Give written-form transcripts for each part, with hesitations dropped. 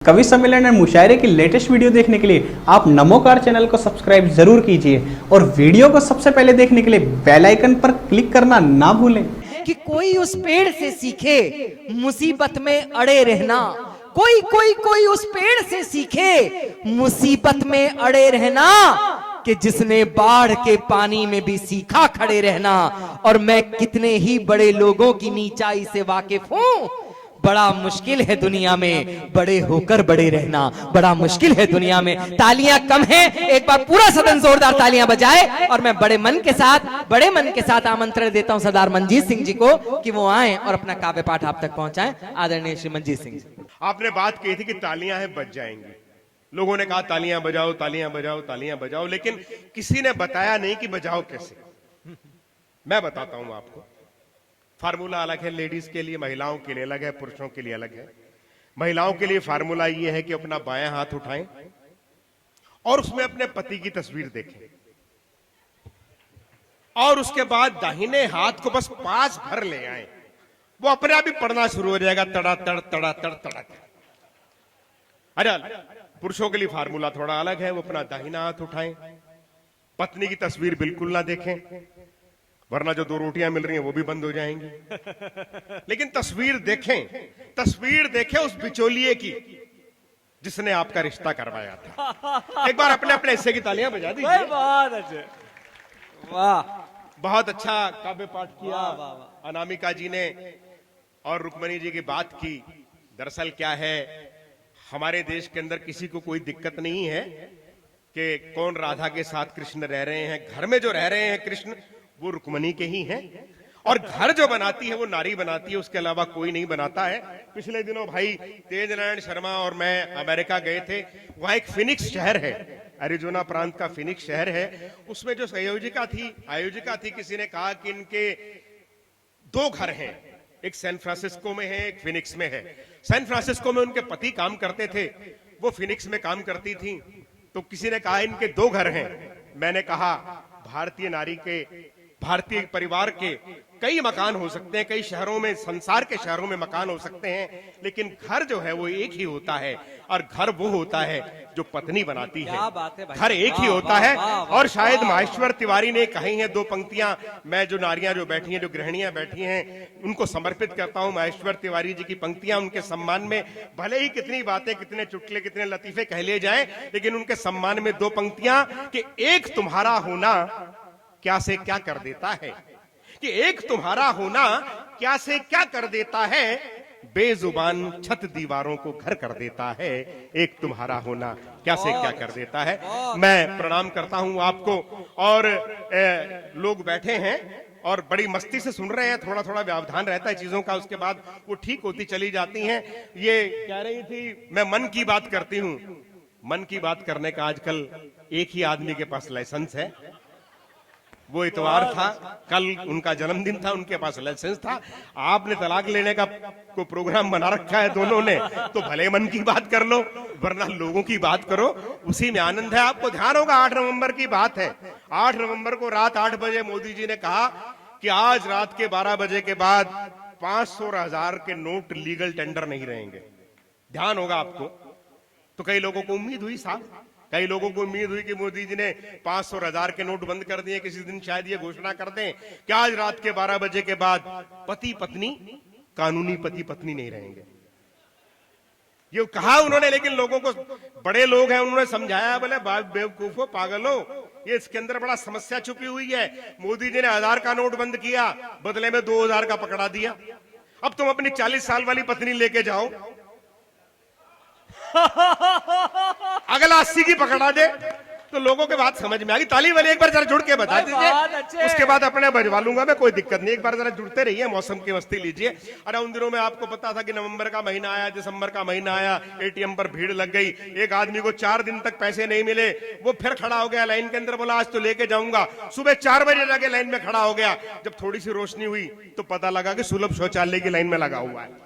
कवि सम्मेलन और मुशायरे की लेटेस्ट वीडियो देखने के लिए आप नमोकार चैनल को सब्सक्राइब जरूर कीजिए और वीडियो को सबसे पहले देखने के लिए बेल आइकन पर क्लिक करना ना भूलें। कि कोई उस पेड़ से सीखे मुसीबत में अड़े रहना, कोई कोई कोई उस पेड़ से सीखे मुसीबत में अड़े रहना, कि जिसने बाढ़ के पानी में भी सीखा खड़े रहना। और मैं कितने ही बड़े लोगों की नीचाई से वाकिफ हूं। बड़ा मुश्किल है दुनिया में बड़े होकर बड़े रहना, बड़ा मुश्किल है दुनिया में। तालियां कम हैं, एक बार पूरा सदन जोरदार तालियां बजाए। और मैं बड़े मन के साथ आमंत्रण देता हूं सरदार मंजीत सिंह जी को कि वो आए और अपना काव्य पाठ आप तक पहुंचाएं। आदरणीय श्री मंजीत सिंह जी। आपने बात कही थी कि तालियां हैं बज जाएंगी। लोगों ने कहा तालियां बजाओ तालियां बजाओ तालियां बजाओ, लेकिन किसी ने बताया नहीं कि बजाओ कैसे। मैं बताता हूं आपको। फार्मूला अलग है, लेडीज के लिए, महिलाओं के लिए अलग है, पुरुषों के लिए अलग है। महिलाओं के लिए फार्मूला यह है कि अपना बायां हाथ उठाएं और उसमें अपने पति की तस्वीर देखें और उसके बाद दाहिने हाथ को बस पास भर ले आए। वो अपने आप ही पढ़ना शुरू हो जाएगा, तड़ा तड़ तड़ा तड़ तड़ा तड़। अरे पुरुषों के लिए फार्मूला थोड़ा अलग है। वो अपना दाहिना हाथ उठाएं, पत्नी की तस्वीर बिल्कुल ना देखें, वरना जो 2 रोटियां मिल रही हैं वो भी बंद हो जाएंगी। लेकिन तस्वीर देखें उस बिचौलिए की जिसने आपका रिश्ता करवाया था। एक बार अपने अपने हिस्से की तालियां बजा दीजिए। बहुत अच्छे, वाह, बहुत अच्छा काव्य पाठ किया अनामिका जी ने और रुक्मणी जी की बात की। दरअसल क्या है, हमारे देश के अंदर किसी को कोई दिक्कत नहीं है कि कौन राधा के साथ कृष्ण रह रहे हैं। घर में जो रह रहे हैं कृष्ण वो रुक्मणी के ही हैं, और घर जो बनाती है वो नारी बनाती है, उसके अलावा कोई नहीं बनाता है। पिछले दिनों भाई तेज नारायण शर्मा और मैं अमेरिका गए थे। वहां एक फिनिक्स शहर है, एरिजोना प्रांत का फिनिक्स शहर है। उसमें जो आयोजिका थी किसी ने कहा कि इनके 2 घर हैं, एक सैन फ्रांसिस्को में है, एक फिनिक्स में है। सैन फ्रांसिस्को में उनके पति काम करते थे, वो फिनिक्स में काम करती थी। तो किसी ने कहा इनके 2 घर हैं। मैंने कहा भारतीय नारी के, भारतीय परिवार के कई मकान हो सकते हैं, कई शहरों में, संसार के शहरों में मकान हो सकते हैं, लेकिन घर जो है वो एक ही होता है। और घर वो होता है जो पत्नी बनाती है। घर एक ही होता है। और शायद माहेश्वर तिवारी ने कही हैं 2 पंक्तियां, मैं जो नारियां जो बैठी हैं, जो गृहिणियां बैठी हैं, उनको समर्पित करता हूं। माहेश्वर तिवारी जी की पंक्तियां उनके सम्मान में, भले ही कितनी बातें, कितने चुटकुले, कितने लतीफे कह लिए जाएं, लेकिन उनके सम्मान में 2 पंक्तियां कि एक तुम्हारा होना क्या से क्या कर देता है, कि एक तुम्हारा होना क्या से क्या कर देता है, बेजुबान छत दीवारों को घर कर देता है। एक तुम्हारा होना क्या से क्या कर देता है। मैं प्रणाम करता हूं आपको। और लोग बैठे हैं और बड़ी मस्ती से सुन रहे हैं, थोड़ा थोड़ा व्यवधान रहता है चीजों का, उसके बाद वो ठीक होती चली जाती हैं। ये कह रही थी मैं मन की बात करती हूं। मन की बात करने का आजकल एक ही आदमी के पास लाइसेंस है। वो इतवार था, कल उनका जन्मदिन था, उनके पास लाइसेंस था। आपने तलाक लेने का को प्रोग्राम बना रखा है दोनों ने, तो भले मन की बात कर लो, वरना लोगों की बात करो, उसी में आनंद है। आपको ध्यान होगा 8 नवंबर की बात है। 8 नवंबर को रात 8 बजे मोदी जी ने कहा कि आज रात के 12 बजे के बाद 500 और 1000 के नोट लीगल टेंडर नहीं रहेंगे। ध्यान होगा आपको। तो कई लोगों को उम्मीद हुई साहब, कई लोगों को उम्मीद हुई कि मोदी जी ने 500 और 1000 के नोट बंद कर दिए, किसी दिन शायद ये घोषणा कर दें कि आज रात के 12 बजे के बाद पति पत्नी, कानूनी पति पत्नी नहीं रहेंगे। ये कहा उन्होंने, लेकिन लोगों को, बड़े लोग हैं, उन्होंने समझाया, बोले बेवकूफो, पागलो, ये इसके अंदर बड़ा समस्या छुपी हुई है। मोदी जी ने 1000 का नोट बंद किया, बदले में 2000 का पकड़ा दिया। अब तुम अपनी 40 साल वाली पत्नी लेके जाओ, अगला 80 की पकड़ा दे, तो लोगों के बात समझ में आ गई। ताली वाले एक बार जरा जुड़ के बता दीजिए, उसके बाद अपने बजवा लूंगा मैं, कोई दिक्कत नहीं। एक बार जरा जुड़ते रहिए, मौसम की मस्ती लीजिए। अरे उन दिनों में आपको पता था कि नवंबर का महीना आया, दिसंबर का महीना आया, एटीएम पर भीड़ लग गई। एक आदमी को 4 दिन तक पैसे नहीं मिले, वो फिर खड़ा हो गया लाइन के अंदर, बोला आज तो लेके जाऊंगा। सुबह 4 बजे लगे लाइन में खड़ा हो गया। जब थोड़ी सी रोशनी हुई तो पता लगा कि सुलभ शौचालय की लाइन में लगा हुआ है।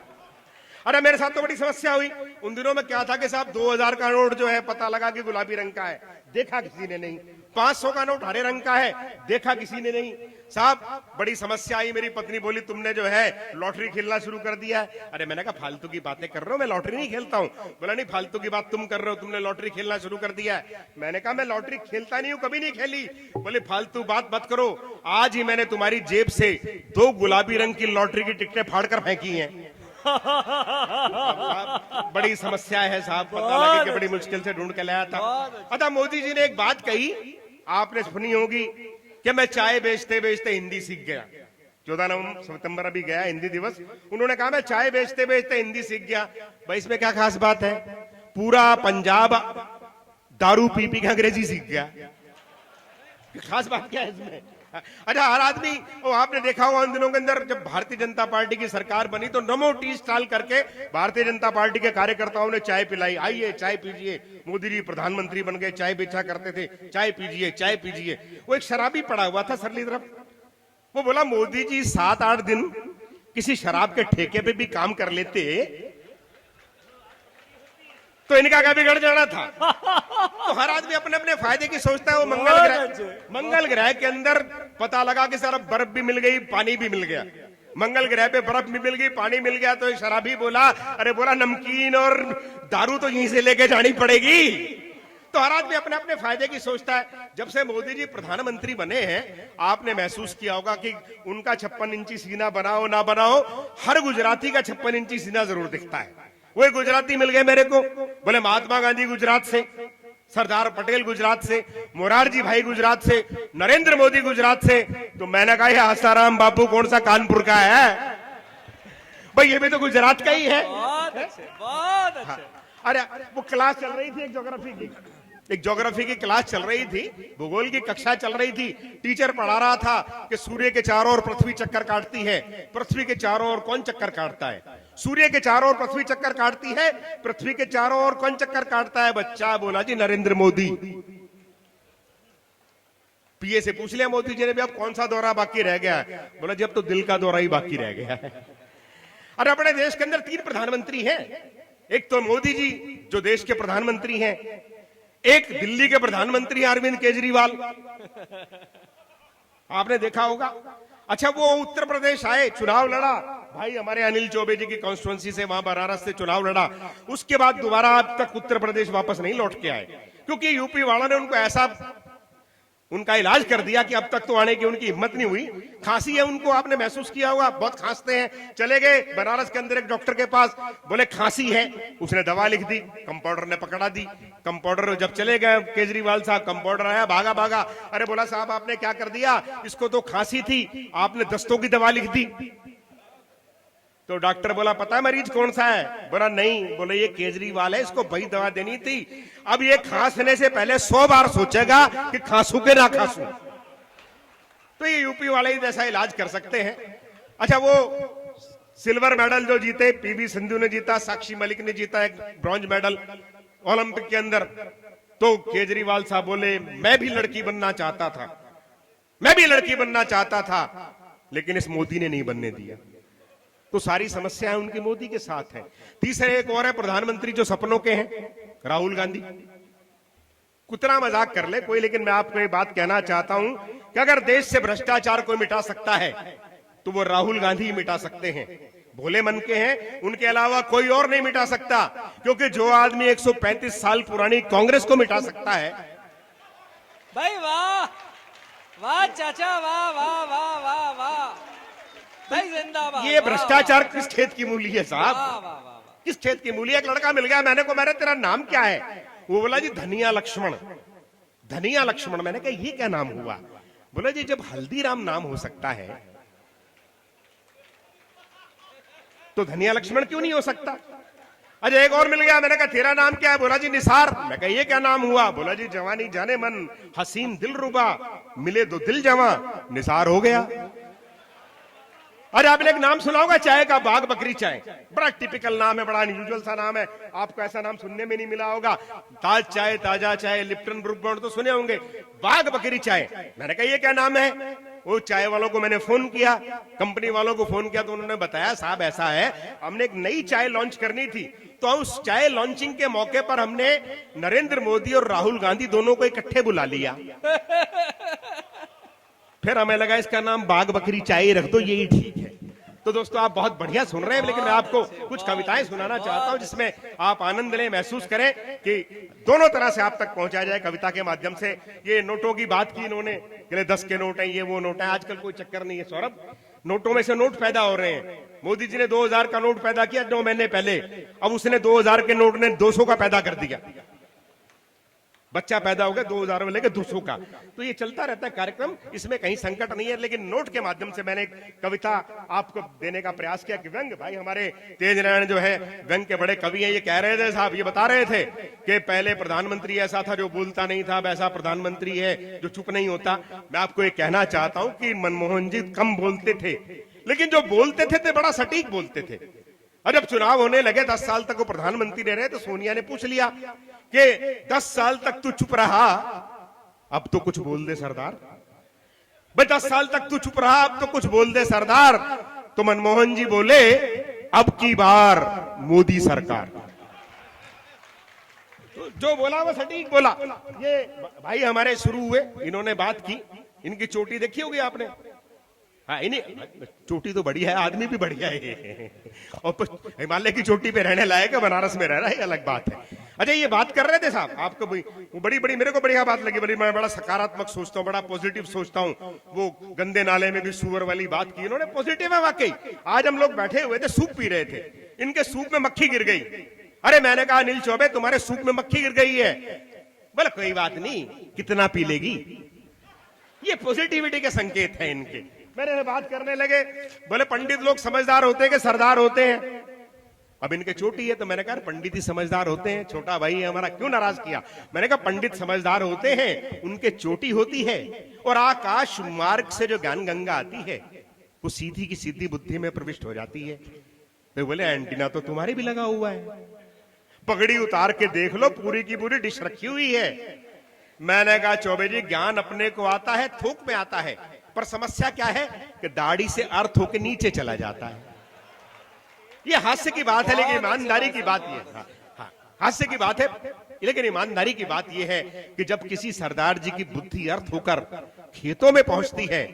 अरे मेरे साथ तो बड़ी समस्या हुई उन दिनों में। क्या था कि साहब 2000 का नोट जो है पता लगा कि गुलाबी रंग का है, देखा किसी ने नहीं। 500 का नोट हरे रंग का है, देखा किसी ने नहीं। साहब बड़ी समस्या आई। मेरी पत्नी बोली तुमने जो है लॉटरी खेलना शुरू कर दिया है। अरे मैंने कहा फालतू की बातें कर रहे हो, मैं लॉटरी नहीं खेलता हूं। बोला नहीं फालतू की बात तुम कर रहे हो, तुमने लॉटरी खेलना शुरू कर दिया है। मैंने कहा मैं लॉटरी खेलता नहीं हूं, कभी नहीं खेली। बोले फालतू बात मत करो, आज ही मैंने तुम्हारी जेब से 2 गुलाबी रंग की लॉटरी की टिकटें फाड़कर फेंकी हैं। बड़ी समस्या है साहब, पता लगे कि बड़ी मुश्किल से ढूंढ के लाया था। अच्छा मोदी जी ने एक बात कही, आपने सुनी होगी कि मैं चाय बेचते बेचते हिंदी सीख गया। 14 सितंबर अभी गया हिंदी दिवस, उन्होंने कहा मैं चाय बेचते बेचते हिंदी सीख गया। भाई इसमें क्या खास बात है? पूरा पंजाब दारू पी पी के अंग्रेजी सीख गया, खास बात क्या है इसमें? अच्छा हर आदमी, वो आपने देखा होगा उन दिनों के अंदर जब भारतीय जनता पार्टी की सरकार बनी तो नमो टी स्टॉल करके भारतीय जनता पार्टी के कार्यकर्ताओं ने चाय पिलाई। आइए चाय पीजिए, मोदी जी प्रधानमंत्री बन गए, चाय बेचा करते थे, चाय पीजिए चाय पीजिए। वो एक शराबी पड़ा हुआ था सरली तरफ, वो बोला मोदी जी 7-8 दिन किसी शराब के ठेके पे भी काम कर लेते तो इनका क्या बिगड़ जाना था। तो हर आदमी अपने अपने फायदे की सोचता है। वो मंगल ग्रह के अंदर पता लगा कि सारा बर्फ भी मिल गई, पानी भी मिल गया। मंगल ग्रह पे बर्फ भी मिल गई, पानी मिल गया। तो शराबी बोला, अरे बोला नमकीन और दारू तो यहीं से लेके जानी पड़ेगी। तो हर आदमी अपने अपने फायदे की सोचता है। जब से मोदी जी प्रधानमंत्री बने हैं, आपने महसूस किया होगा कि उनका 56 इंची सीना बनाओ ना बनाओ, हर गुजराती का 56 इंची सीना जरूर दिखता है। वो गुजराती मिल गए मेरे को, बोले महात्मा गांधी गुजरात से, सरदार पटेल गुजरात से, मोरारजी भाई गुजरात से, नरेंद्र मोदी गुजरात से। तो मैंने कहा ये आसाराम बापू कौन सा कानपुर का है? भाई ये भी तो गुजरात का ही है। बहुत अच्छे। हाँ। अरे वो क्लास चल रही थी एक ज्योग्राफी की क्लास चल रही थी, भूगोल की कक्षा चल रही थी। टीचर पढ़ा रहा था कि सूर्य के चारों ओर पृथ्वी चक्कर काटती है, पृथ्वी के चारों ओर कौन चक्कर काटता है? सूर्य के चारों ओर पृथ्वी चक्कर काटती है, पृथ्वी के चारों ओर कौन चक्कर काटता है? बच्चा बोला जी नरेंद्र मोदी। पीए से पूछ लिया मोदी जी ने भी अब कौन सा दौरा बाकी रह गया है? बोला जी अब तो दिल का दौरा ही बाकी रह गया है। अरे अपने देश के अंदर 3 प्रधानमंत्री हैं, एक तो मोदी जी जो देश के प्रधानमंत्री हैं, एक दिल्ली के प्रधानमंत्री अरविंद केजरीवाल, आपने देखा होगा। अच्छा वो उत्तर प्रदेश आए, चुनाव लड़ा, भाई हमारे अनिल चौबे जी की कॉन्स्टिट्यूंसी से, वहां बनारस से चुनाव लड़ा। उसके बाद दोबारा अब तक उत्तर प्रदेश वापस नहीं लौट के आए, क्योंकि यूपी वालों ने उनको ऐसा उनका इलाज कर दिया कि अब तक तो आने की उनकी हिम्मत नहीं हुई। खांसी है उनको, आपने महसूस किया होगा, बहुत खांसते हैं। चले गए बनारस के अंदर एक डॉक्टर के पास, बोले खांसी है, उसने दवा लिख दी, कंपाउंडर ने पकड़ा दी। कंपाउंडर जब चले गए केजरीवाल साहब, कंपाउंडर आया भागा। अरे बोला साहब आपने क्या कर दिया, इसको तो खांसी थी, आपने दस्तों की दवा लिख दी। तो डॉक्टर बोला पता है मरीज कौन सा है? बोला नहीं। बोले ये केजरीवाल है, इसको वही दवा देनी थी। अब ये खांसने से पहले 100 बार सोचेगा कि खांसू के ना खांसू। तो ये यूपी वाले ही जैसा इलाज कर सकते हैं। अच्छा वो सिल्वर मेडल जो जीते, पीवी सिंधु ने जीता, साक्षी मलिक ने जीता एक ब्रॉन्ज मेडल ओलंपिक के अंदर। तो केजरीवाल साहब बोले मैं भी लड़की बनना चाहता था, लेकिन इस मोदी ने नहीं बनने दिया। तो सारी समस्याएं उनकी मोदी के साथ है। तीसरे एक और है प्रधानमंत्री जो सपनों के हैं, राहुल गांधी। कितना मजाक कर ले कोई, लेकिन मैं आपको एक बात कहना चाहता हूं कि अगर देश से भ्रष्टाचार कोई मिटा सकता है तो वो राहुल गांधी ही मिटा सकते हैं। भोले मन के हैं, उनके अलावा कोई और नहीं मिटा सकता, क्योंकि जो आदमी 135 साल पुरानी कांग्रेस को मिटा सकता है। भाई वाह वाह चाचा, वाह वाह वाह वाह वाह भाई, जिंदाबाद। ये भ्रष्टाचार किस खेत की मूली है साहब? वाह वाह वाह, किस खेत की मूली? एक लड़का मिल गया, मैंने को मेरा तेरा नाम क्या है? वो बोला जी धनिया लक्ष्मण। मैंने कहा ये क्या नाम हुआ? बोला जी जब हल्दीराम नाम हो सकता है तो धनिया लक्ष्मण क्यों नहीं हो सकता? अजय एक और मिल गया, मैंने कहा तेरा नाम क्या है? बोला जी निसार। मैं कहा ये क्या नाम हुआ? बोला जी जवानी जाने मन, हसीन दिल रुबा, मिले दो दिल जवां, निसार हो गया। अरे आपने एक नाम सुना होगा चाय का, बाग बकरी चाय। बड़ा टिपिकल नाम है, बड़ा अनयूजुअल सा नाम है, आपको ऐसा नाम सुनने में नहीं मिला होगा। ताज चाय, ताजा चाय, लिप्टन ब्रुक बॉन्ड तो सुने होंगे, बाग बकरी चाय। मैंने कहा ये क्या नाम है? वो चाय वालों को मैंने फोन किया, कंपनी वालों को फोन किया, तो उन्होंने बताया साहब ऐसा है, हमने एक नई चाय लॉन्च करनी थी, तो उस चाय लॉन्चिंग के मौके पर हमने नरेंद्र मोदी और राहुल गांधी दोनों को इकट्ठे बुला लिया। फिर हमें लगा इसका नाम बाग बकरी चाय रख दो, यही ठीक है। तो दोस्तों आप बहुत बढ़िया सुन रहे हैं, लेकिन मैं आपको कुछ कविताएं सुनाना चाहता हूं जिसमें आप आनंद लें, महसूस करें कि दोनों तरह से आप तक पहुंचाया जाए कविता के माध्यम से। ये नोटों की बात की इन्होंने, 10 के नोट हैं, ये वो नोट है। आजकल कोई चक्कर नहीं है सौरभ, नोटों में से नोट पैदा हो रहे हैं। मोदी जी ने 2000 का नोट पैदा किया 9 महीने पहले, अब उसने 2000 के नोट ने 200 का पैदा कर दिया। बच्चा पैदा हो गया 2000 में लेके 200 का। तो ये चलता रहता है कार्यक्रम, इसमें कहीं संकट नहीं है। लेकिन नोट के माध्यम से मैंने एक कविता आपको देने का प्रयास किया कि व्यंग, भाई हमारे तेज नारायण जो है व्यंग के बड़े कवि हैं, ये कह रहे थे साहब, ये बता रहे थे कि पहले प्रधानमंत्री ऐसा था जो बोलता नहीं था, अब ऐसा प्रधानमंत्री है जो चुप नहीं होता। मैं आपको ये कहना चाहता हूं कि मनमोहन जी कम बोलते थे, लेकिन जो बोलते थे तो बड़ा सटीक बोलते थे। और जब चुनाव होने लगे, 10 साल तक वो प्रधानमंत्री रहे, तो सोनिया ने पूछ लिया कि 10 साल तक तू चुप रहा, अब तो कुछ बोल दे सरदार। भाई 10 साल तक तू चुप रहा, अब तो कुछ बोल दे सरदार। तो मनमोहन जी बोले, अब की बार मोदी सरकार। तो जो बोला वो सटीक बोला। ये भाई हमारे शुरू हुए, इन्होंने बात की, इनकी चोटी देखी होगी आपने। हाँ, इन्हीं चोटी तो बढ़िया है, आदमी भी बढ़िया है, और हिमालय की चोटी पे रहने लायक है, बनारस में रह रहा है, अलग बात है। अच्छा, ये बात कर रहे थे साहब, आपको वो बड़ी मेरे को बढ़िया बात लगी, मैं बड़ा सकारात्मक सोचता हूँ, बड़ा पॉजिटिव सोचता हूँ। वो गंदे नाले में भी सुअर वाली बात की इन्होंने, पॉजिटिव है वाकई। आज हम लोग बैठे हुए थे, सूप पी रहे थे, इनके सूप में मक्खी गिर गई। अरे मैंने कहा अनिल चौबे तुम्हारे सूप में मक्खी गिर गई है। बोले कोई बात नहीं, कितना पी लेगी। ये पॉजिटिविटी के संकेत है इनके। मेरे बात करने लगे, बोले पंडित लोग समझदार होते हैं कि सरदार होते हैं। अब इनके चोटी है, तो मैंने कहा पंडित ही समझदार होते हैं, छोटा भाई है हमारा, क्यों नाराज किया। मैंने कहा पंडित समझदार होते हैं, उनके चोटी होती है, और आकाश मार्ग से जो ज्ञान गंगा आती है वो सीधी की सीधी बुद्धि में प्रविष्ट हो जाती है। तो बोले एंटीना तो तुम्हारी भी लगा हुआ है, पगड़ी उतार के देख लो, पूरी की पूरी डिश रखी हुई है। मैंने कहा चौबे जी, ज्ञान अपने को आता है, थोक में आता है, पर समस्या क्या है कि दाढ़ी से अर्थ होके नीचे चला जाता है। ये हास्य की बात है, लेकिन ईमानदारी की बात ये है। हाँ, हास्य की बात है, लेकिन ईमानदारी की बात यह है कि जब किसी सरदार जी की बुद्धि अर्थ होकर खेतों में पहुंचती है,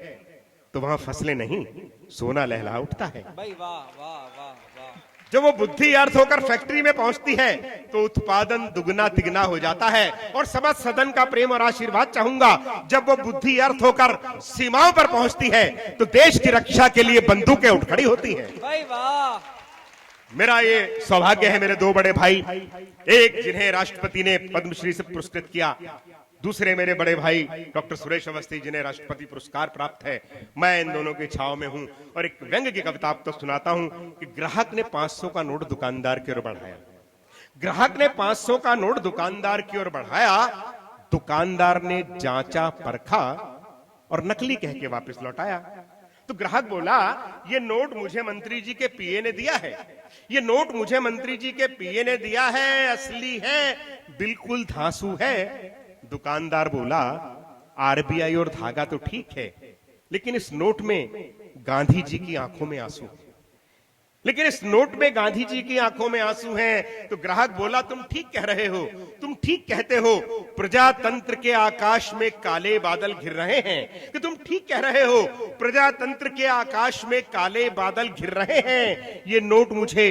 तो वहां फसलें नहीं, सोना लहला उठता है। भाई वाह वाह वाह वाह। जब वो बुद्धि अर्थ होकर फैक्ट्री में पहुंचती है, तो उत्पादन दुगना तिगना हो जाता है। और समस्त सदन का प्रेम और आशीर्वाद चाहूंगा, जब वो बुद्धि अर्थ होकर सीमाओं पर पहुंचती है, तो देश की रक्षा के लिए बंदूकें उठ खड़ी होती हैं। भाई वाह। मेरा ये सौभाग्य है, मेरे 2 बड़े भाई, एक जिन्हें राष्ट्रपति ने पद्मश्री से पुरस्कृत किया, दूसरे मेरे बड़े भाई डॉक्टर सुरेश अवस्थी जिन्हें राष्ट्रपति पुरस्कार प्राप्त है। मैं इन दोनों की छाव में हूं। और एक व्यंग की कविता आपको सुनाता हूं कि ग्राहक ने 500 का नोट दुकानदार की ओर बढ़ाया। ग्राहक ने 500 का नोट दुकानदार की ओर बढ़ाया, दुकानदार ने जांचा परखा और नकली कह के वापस लौटाया। तो ग्राहक बोला, ये नोट मुझे मंत्री जी के पीए ने दिया है, ये नोट मुझे मंत्री जी के पीए ने दिया है, असली है, बिल्कुल धांसू है। दुकानदार बोला, आरबीआई और धागा तो ठीक है, लेकिन इस नोट में गांधी जी की आंखों में आंसू, लेकिन इस नोट में गांधी जी की आंखों में आंसू हैं। तो ग्राहक बोला, तुम ठीक कह रहे हो, तुम ठीक कहते हो, प्रजातंत्र के आकाश में काले बादल घिर रहे हैं, कि तुम ठीक कह रहे हो, प्रजातंत्र के आकाश में काले बादल घिर रहे हैं। ये नोट मुझे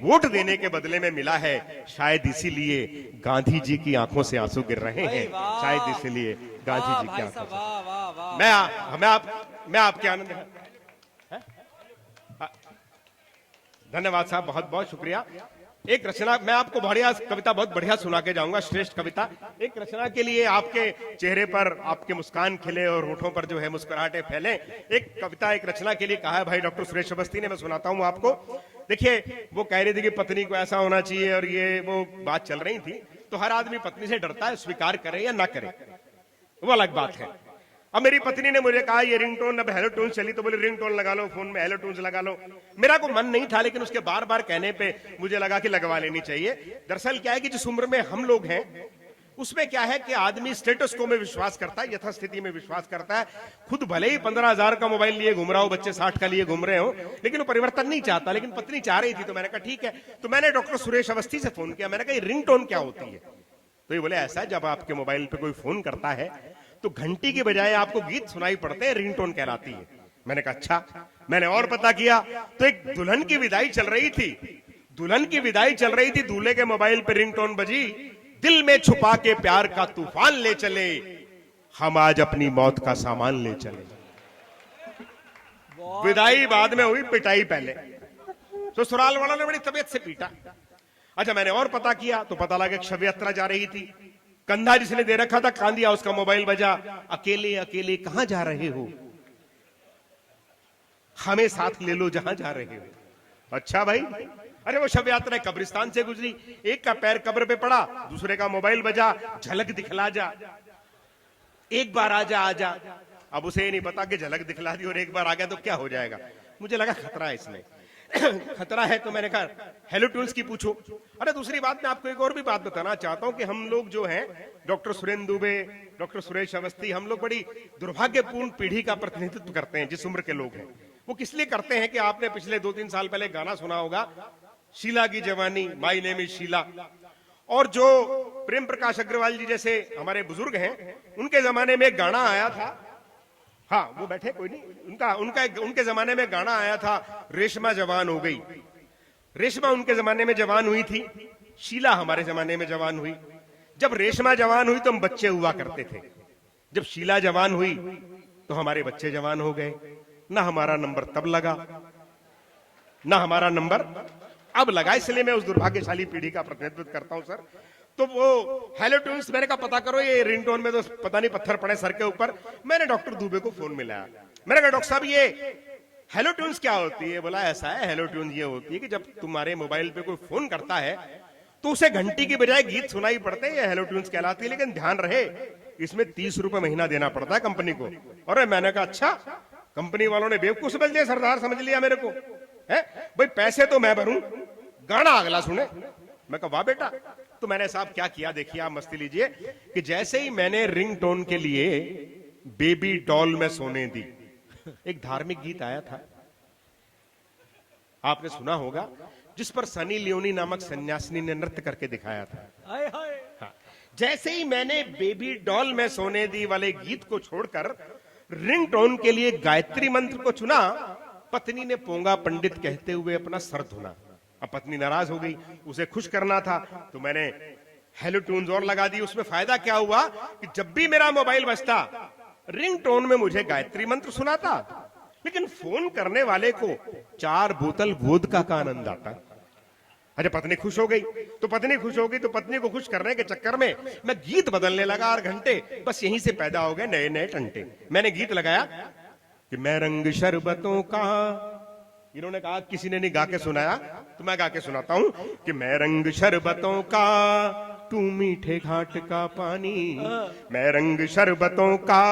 वोट देने के बदले में मिला है, शायद इसीलिए गांधी जी की आंखों से आंसू गिर रहे हैं, शायद इसीलिए गांधी जी की आंखों से। मैं आपके आनंद, धन्यवाद साहब, बहुत बहुत शुक्रिया। एक रचना मैं आपको बढ़िया कविता बहुत बढ़िया सुना के जाऊंगा, श्रेष्ठ कविता। एक रचना के लिए आपके चेहरे पर आपके मुस्कान खिले और होठों पर जो है मुस्कुराहटें फैले। एक कविता एक रचना के लिए कहा है भाई डॉक्टर सुरेश अवस्थी ने, मैं सुनाता हूं आपको। देखिए, वो कह रही थी कि पत्नी को ऐसा होना चाहिए, और ये वो बात चल रही थी। तो हर आदमी पत्नी से डरता है, स्वीकार करे या ना करे, वो अलग बात है। अब मेरी पत्नी ने मुझे कहा ये रिंगटोन, अब हेलो टून चली, तो बोले रिंगटोन लगा लो, फोन में हेलो टून लगा लो। मेरा को मन नहीं था, लेकिन उसके बार बार कहने पे मुझे लगा कि लगवा लेनी चाहिए। दरअसल क्या है कि जिस उम्र में हम लोग हैं, उसमें क्या है कि आदमी स्टेटस को में विश्वास करता है, यथास्थिति में विश्वास करता है। खुद भले ही 15,000 का मोबाइल लिए घूम रहा हो, बच्चे 60 का लिए घूम रहे हो, लेकिन वो परिवर्तन नहीं चाहता। लेकिन पत्नी चाह रही थी, तो मैंने कहा ठीक है। तो मैंने डॉक्टर सुरेश अवस्थी से फोन किया, मैंने कहा ये रिंगटोन क्या होती है? तो ये बोले ऐसा है, जब आपके मोबाइल पे कोई फोन करता है तो घंटी की बजाय आपको गीत सुनाई पड़ते हैं, रिंगटोन कहलाती है। मैंने कहा अच्छा। मैंने और पता किया तो एक दुल्हन की विदाई चल रही थी, दुल्हन की विदाई चल रही थी, दूल्हे के मोबाइल पे रिंगटोन बजी, दिल में छुपा के प्यार का तूफान ले चले, हम आज अपनी मौत का सामान ले चले। विदाई बाद में हुई, पिटाई पहले। तो ससुराल वालों ने बड़ी तबीयत से पीटा। अच्छा, मैंने और पता किया तो पता लगा शव यात्रा जा रही थी, कंधा जिसने दे रखा था कांदिया, उसका मोबाइल बजा, अकेले अकेले कहां जा रहे हो, हमें साथ ले लो जहां जा रहे हो। अच्छा भाई, अरे वो शव यात्रा कब्रिस्तान से गुजरी, एक का पैर कब्र पे पड़ा, दूसरे का मोबाइल बजा, झलक दिखला जा, एक बार आजा आजा। अब उसे ये नहीं पता कि झलक दिखला दी और एक बार आ गया तो क्या हो जाएगा। मुझे लगा खतरा है इसमें खतरा है, तो मैंने कहा हेलो ट्यून्स की पूछो। अरे दूसरी बात, मैं आपको एक और भी बात बताना चाहता हूं कि हम लोग जो हैं, डॉक्टर सुरेंद्र दुबे, डॉक्टर सुरेश अवस्थी, हम लोग बड़ी दुर्भाग्यपूर्ण पीढ़ी का प्रतिनिधित्व करते हैं। जिस उम्र के लोग हैं वो किस लिए करते हैं कि आपने पिछले 2-3 साल पहले गाना सुना होगा, शीला की जवानी, माई नेम इज शीला। और जो प्रेम प्रकाश अग्रवाल जी जैसे हमारे बुजुर्ग हैं, उनके जमाने में एक गाना आया था, हाँ वो बैठे कोई नहीं, उनके जमाने में गाना आया था, रेशमा जवान हो गई। रेशमा उनके जमाने में जवान हुई थी, शीला हमारे जमाने में जवान हुई। जब रेशमा जवान हुई तो हम बच्चे हुआ करते थे, जब शीला जवान हुई तो हमारे बच्चे जवान हो गए। ना हमारा नंबर तब लगा, ना हमारा नंबर अब लगा। इसलिए मैं उस दुर्भाग्यशाली पीढ़ी का प्रतिनिधित्व करता हूं सर। तो वो हेलो ट्यून्स, मैंने कहा पता करो, ये रिंगटोन में तो पता नहीं पत्थर पड़े सर के ऊपर। मैंने डॉक्टर दुबे को फोन मिलाया, मैंने कहा डॉक्टर साहब ये हेलो ट्यून्स क्या होती है? बोला ऐसा है, हेलो ट्यून्स ये होती है कि जब तुम्हारे मोबाइल पे कोई फोन करता है तो उसे घंटी की बजाय गीत सुनाई पड़ते हैं, ये हेलो ट्यून्स कहलाती है। लेकिन ध्यान रहे, इसमें 30 रुपए महीना देना पड़ता है कंपनी को। और मैंने कहा अच्छा, कंपनी वालों ने बेवकूफ समझ लिया, सरदार समझ लिया मेरे को है भाई, पैसे तो मैं भरूं, गाना अगला सुने। मैं कहा वाह बेटा। तो मैंने साहब क्या किया, देखिए आप मस्ती लीजिए, कि जैसे ही मैंने रिंगटोन के लिए बेबी डॉल में सोने दी, एक धार्मिक गीत आया था, आपने सुना होगा, जिस पर सनी लियोनी नामक सन्यासिनी ने नृत्य करके दिखाया था। हाँ, जैसे ही मैंने बेबी डॉल में सोने दी वाले गीत को छोड़कर रिंगटोन के लिए गायत्री मंत्र को चुना, पत्नी ने पोंगा पंडित कहते हुए अपना सर धुना। अब पत्नी नाराज हो गई, उसे खुश करना था, तो मैंने हेलो ट्यून्स और लगा दी। उसमें फायदा क्या हुआ कि जब भी मेरा मोबाइल बजता, रिंगटोन में मुझे गायत्री मंत्र सुनाता, लेकिन फोन करने वाले को 4 बोतल वोदका का आनंद आता। अच्छा, पत्नी खुश हो गई, तो पत्नी को खुश करने के चक्कर में मैं गीत बदलने लगा, और घंटे बस यहीं से पैदा हो गए नए नए टंटे। मैंने गीत लगाया कि मैं रंग शरबतों का, इन्होंने कहा किसी ने नहीं गा के सुनाया, तो मैं गा के सुनाता हूं कि मैं रंग शरबतों का, तू मीठे घाट का पानी, मैं रंग शरबतों का,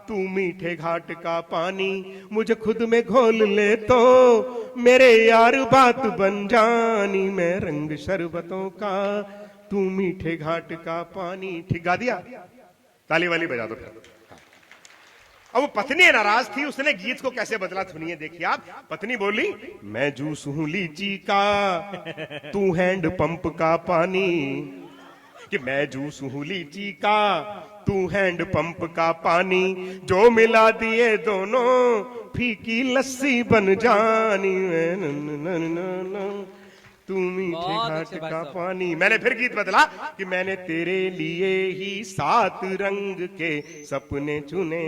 तू मीठे घाट का पानी, मुझे खुद में घोल ले तो मेरे यार बात बन जानी, मैं रंग शरबतों का, तू मीठे घाट का पानी। ठीक गा दिया? ताली वाली बजा दो फिर। अब वो पत्नी नाराज थी, उसने गीत को कैसे बदला सुनिए, देखिए आप। पत्नी बोली मैं जूस हूं लीची का, तू हैंड पंप का पानी, कि मैं जूस हूं लीची का, तू हैंड पंप का पानी, जो मिला दिए दोनों फीकी लस्सी बन जानी, तू मीठे घाट का पानी। मैंने फिर गीत बदला कि मैंने तेरे लिए ही 7 रंग के सपने चुने,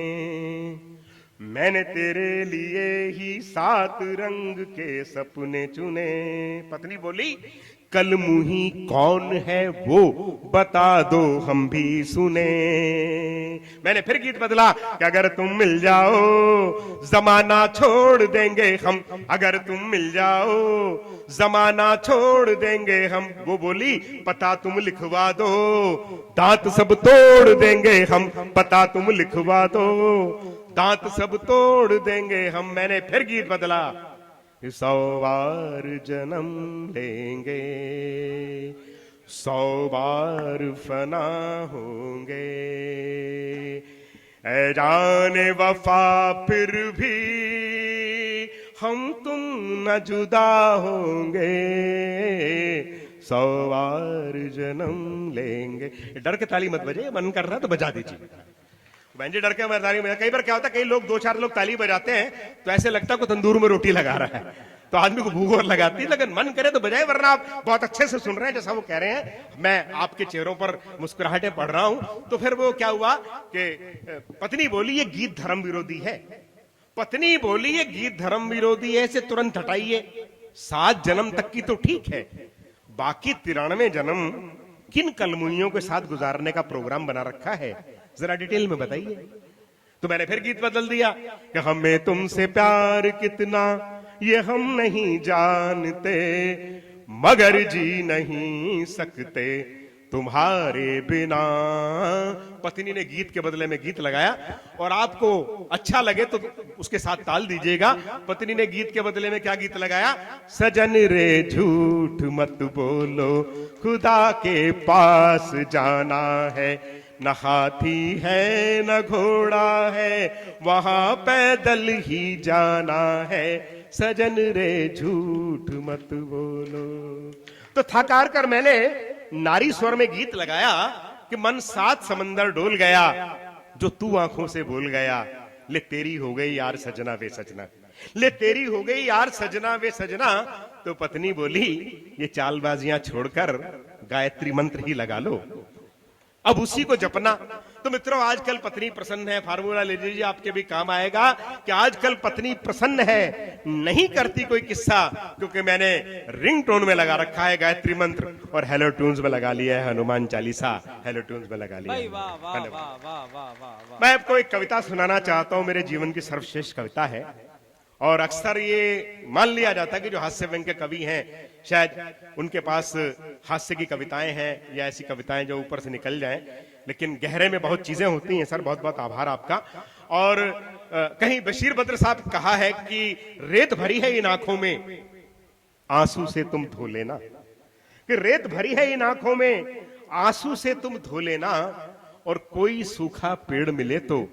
मैंने तेरे लिए ही 7 रंग के सपने चुने। पत्नी बोली कल मुही कौन है वो बता दो हम भी सुने। मैंने फिर गीत बदला कि अगर तुम मिल जाओ जमाना छोड़ देंगे हम, अगर तुम मिल जाओ जमाना छोड़ देंगे हम। वो बोली पता तुम लिखवा दो, दांत सब तोड़ देंगे हम, पता तुम लिखवा दो, दांत सब तोड़ देंगे हम। मैंने फिर गीत बदला 100 बार जन्म लेंगे 100 बार फना होंगे, ऐ जाने वफा फिर भी हम तुम न जुदा होंगे, 100 बार जन्म लेंगे। डर के ताली मत बजे, मन कर रहा तो बजा दीजिए। बहन जी डर के मैं ताली बजा। कई बार क्या होता है, कई लोग 2-4 लोग ताली बजाते हैं तो ऐसे लगता है को तंदूर में रोटी लगा रहा है, तो आदमी को भूख और लगाती है। लेकिन मन करे तो बजाए, वरना आप बहुत अच्छे से सुन रहे हैं जैसा वो कह रहे हैं, मैं आपके चेहरों पर मुस्कुराहटें पढ़ रहा हूं। तो फिर वो क्या हुआ कि पत्नी बोली ये गीत धर्म विरोधी है, पत्नी बोली ये गीत धर्म विरोधी है, इसे तुरंत हटाइए। 7 जन्म तक की तो ठीक है, बाकी 93 जन्म किन कलमुइयों के साथ गुजारने का प्रोग्राम बना रखा है, जरा डिटेल में बताइए। तो मैंने फिर गीत बदल दिया कि हमें तुमसे प्यार कितना ये हम नहीं जानते, मगर जी नहीं सकते तुम्हारे बिना। पत्नी ने गीत के बदले में गीत लगाया, और आपको अच्छा लगे तो उसके साथ ताल दीजिएगा। पत्नी ने गीत के बदले में क्या गीत लगाया? सजन रे झूठ मत बोलो, खुदा के पास जाना है, न हाथी है न घोड़ा है, वहां पैदल ही जाना है, सजन रे झूठ मत बोलो। तो थकार कर मैंने नारी स्वर में गीत लगाया कि मन 7 समंदर डोल गया, जो तू आंखों से बोल गया, ले तेरी हो गई यार सजना वे सजना, ले तेरी हो गई यार सजना वे सजना। तो पत्नी बोली ये चालबाजियां छोड़कर गायत्री मंत्र ही लगा लो, अब उसी को जपना। तो मित्रों आजकल पत्नी प्रसन्न है, फार्मूला ले लीजिए, आपके भी काम आएगा कि आजकल पत्नी प्रसन्न है, नहीं करती कोई किस्सा, क्योंकि मैंने रिंगटोन में लगा रखा है गायत्री मंत्र, और हेलो ट्यून्स में लगा लिया है हनुमान चालीसा, हेलो ट्यून्स में लगा लिया है। मैं आपको एक कविता सुनाना चाहता हूं, मेरे जीवन की सर्वश्रेष्ठ कविता है। और अक्सर ये मान लिया जाता है कि जो हास्य व्यंग्य कवि हैं शायद उनके पास हास्य की कविताएं हैं, या ऐसी कविताएं जो ऊपर से निकल जाएं, लेकिन गहरे में बहुत चीजें होती हैं। सर बहुत बहुत आभार आपका। और कहीं बशीर बद्र साहब कहा है कि रेत भरी है इन आंखों में, आंसू से तुम धो लेना, कि रेत भरी है इन आंखों में, आंसू से तुम धो लेना, और कोई सूखा पेड़ मिले तो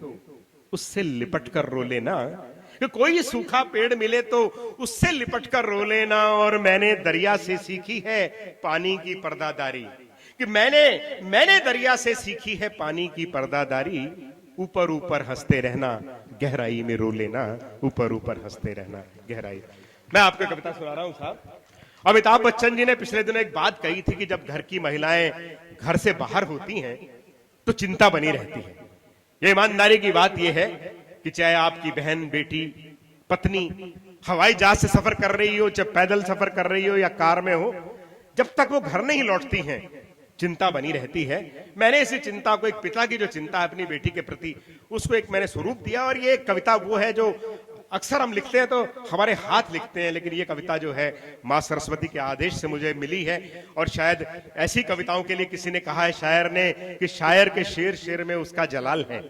उससे लिपट कर रो लेना, कि कोई सूखा पेड़ मिले तो उससे लिपट कर रो लेना। और मैंने दरिया से सीखी है पानी की पर्दादारी, कि मैंने दरिया से सीखी है पानी की पर्दादारी, ऊपर ऊपर हंसते रहना गहराई में रो लेना, ऊपर ऊपर हंसते रहना गहराई। मैं आपको कविता सुना रहा हूं साहब। अमिताभ बच्चन जी ने पिछले दिनों एक बात कही थी कि जब घर की महिलाएं घर से बाहर होती हैं तो चिंता बनी रहती है। ये ईमानदारी की बात यह है कि चाहे आपकी बहन, बेटी, पत्नी हवाई जहाज से सफर कर रही हो, चाहे पैदल सफर कर रही हो या कार में हो, जब तक वो घर नहीं लौटती हैं चिंता बनी रहती है। मैंने इसी चिंता को, एक पिता की जो चिंता है अपनी बेटी के प्रति, उसको एक मैंने स्वरूप दिया। और ये कविता वो है जो अक्सर हम लिखते हैं तो हमारे हाथ लिखते हैं, लेकिन ये कविता जो है माँ सरस्वती के आदेश से मुझे मिली है। और शायद ऐसी कविताओं के लिए किसी ने कहा है शायर ने कि शायर के शेर शेर में उसका जलाल है,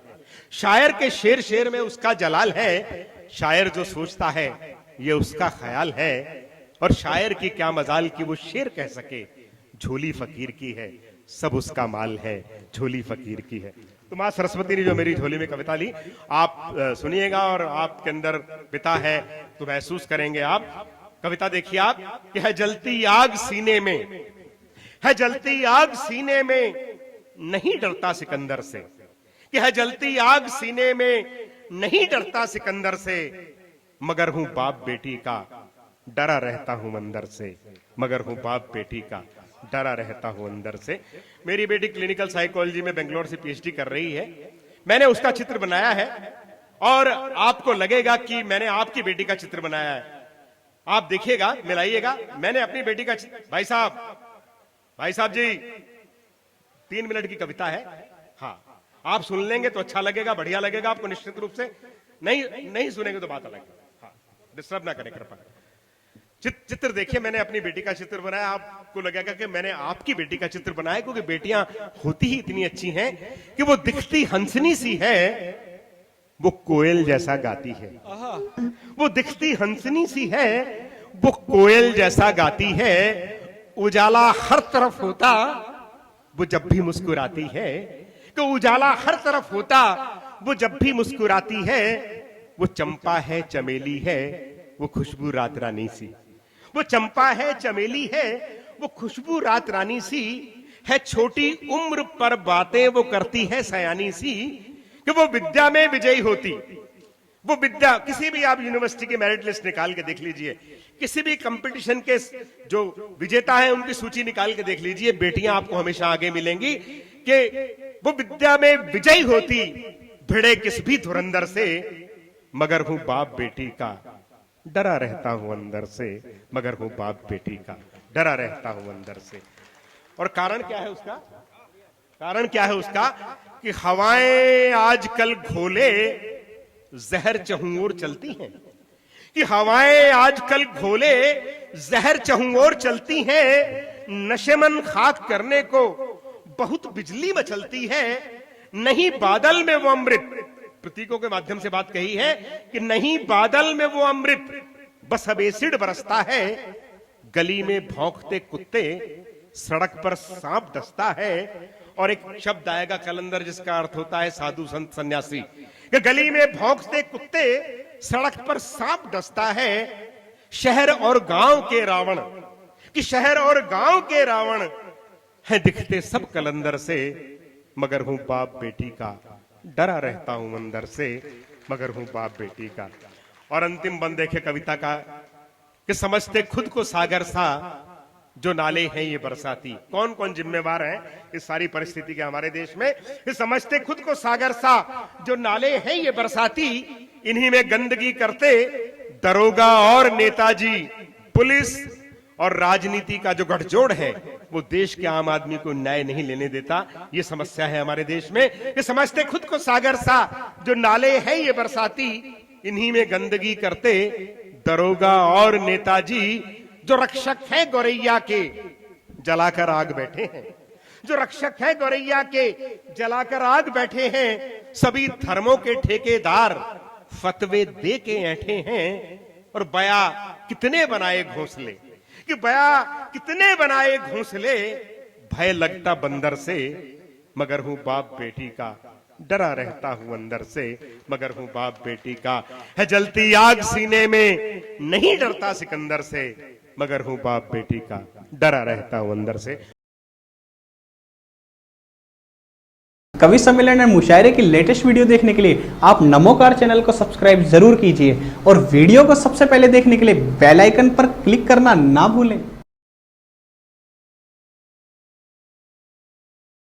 शायर के शेर शेर में उसका जलाल है, शायर जो सोचता है ये उसका ख्याल है, और शायर की क्या मजाल कि वो शेर कह सके झोली फकीर की है, सब उसका माल है, झोली फकीर की है। तो मां सरस्वती ने जो मेरी झोली में कविता ली, आप सुनिएगा और आपके अंदर पिता है तो महसूस करेंगे आप। कविता देखिए आप कि है जलती आग सीने में, है जलती आग सीने में, नहीं डरता सिकंदर से, कि है जलती आग सीने में, नहीं डरता सिकंदर से, मगर हूं बाप बेटी का, डरा रहता हूं अंदर से, मगर हूं बाप बेटी का, डरा रहता हूं अंदर से। मेरी बेटी क्लिनिकल साइकोलॉजी में बेंगलोर से पीएचडी कर रही है। मैंने उसका चित्र बनाया है और आपको लगेगा कि मैंने आपकी बेटी का चित्र बनाया है। आप देखिएगा, मिलाइएगा। मैंने अपनी बेटी का भाई साहब जी 3 मिनट की कविता है। हाँ, आप सुन लेंगे तो अच्छा लगेगा, बढ़िया लगेगा आपको निश्चित रूप से। नहीं सुनेंगे तो बात अलग है। हाँ, डिस्टर्ब ना करें कृपया। चित्र देखिए, मैंने अपनी बेटी का चित्र बनाया। आपको लगेगा कि मैंने आपकी बेटी का चित्र बनाया, क्योंकि बेटियां होती ही इतनी अच्छी हैं कि वो दिखती हंसनी सी है, वो कोयल जैसा गाती है। वो दिखती हंसनी सी है, वो कोयल जैसा गाती है, उजाला हर तरफ होता वो जब भी मुस्कुराती है, कि उजाला हर तरफ होता वो जब भी मुस्कुराती है। वो चंपा है चमेली है वो खुशबू रात रानी सी, वो चंपा है चमेली है वो खुशबू रात रानी सी है। छोटी उम्र पर बातें वो करती है सयानी सी, कि वो विद्या में विजयी होती। वो विद्या, किसी भी आप यूनिवर्सिटी की मेरिट लिस्ट निकाल के देख लीजिए, किसी भी कंपटीशन के जो विजेता हैं उनकी सूची निकाल के देख लीजिए, बेटियां आपको हमेशा आगे मिलेंगी। कि वो विद्या में विजयी होती, भिड़े किस भी धुरंधर से, मगर हूं बाप बेटी का डरा रहता हूं अंदर से, मगर हूं बाप बेटी का डरा रहता हूं अंदर से। और कारण क्या है उसका? कारण क्या है उसका? कि हवाएं आजकल घोले जहर चहुं ओर चलती हैं, कि हवाएं आजकल घोले जहर चहुं ओर चलती हैं। नशेमन खाक करने को बहुत बिजली मचलती है, नहीं बादल में वो अमृत, प्रतीकों के माध्यम से बात कही है कि नहीं बादल में वो अमृत, बस अब एसिड बरसता है। गली में भौंकते कुत्ते, सड़क पर सांप डसता है। और एक शब्द आएगा कलंदर जिसका अर्थ होता है साधु संत सन्यासी, कि गली में भौंकते कुत्ते, सड़क पर सांप डसता है। शहर और गांव के रावण, कि शहर और गांव के रावण है दिखते सब कलंदर से, मगर हूं बाप बेटी का डरा रहता हूं अंदर से, मगर हूं बाप बेटी का। और अंतिम बंद देखे कविता का, कि समझते खुद को सागर सा जो नाले हैं ये बरसाती। कौन कौन जिम्मेवार है इस सारी परिस्थिति के हमारे देश में? कि समझते खुद को सागर सा जो नाले हैं ये बरसाती, इन्हीं में गंदगी करते दरोगा और नेताजी। पुलिस और राजनीति का जो गठजोड़ है वो देश के आम आदमी को न्याय नहीं लेने देता। ये समस्या है हमारे देश में। कि समझते खुद को सागर सा जो नाले हैं ये बरसाती, इन्हीं में गंदगी करते दरोगा और नेताजी। जो रक्षक है गौरैया के जलाकर आग बैठे हैं, जो रक्षक है गौरैया के जलाकर आग बैठे हैं। सभी धर्मों के ठेकेदार फतवे दे के ऐठे हैं। और बया कितने बनाए घोंसले, कि बया कितने बनाए घोंसले, भय लगता बंदर से, मगर हूं बाप बेटी का डरा रहता हूं अंदर से, मगर हूं बाप बेटी का। है जलती आग सीने में नहीं डरता सिकंदर से, मगर हूं बाप बेटी का डरा रहता हूं अंदर से। कवि सम्मेलन और मुशायरे की लेटेस्ट वीडियो देखने के लिए आप नमोकार चैनल को सब्सक्राइब जरूर कीजिए और वीडियो को सबसे पहले देखने के लिए बेल आइकन पर क्लिक करना ना भूलें।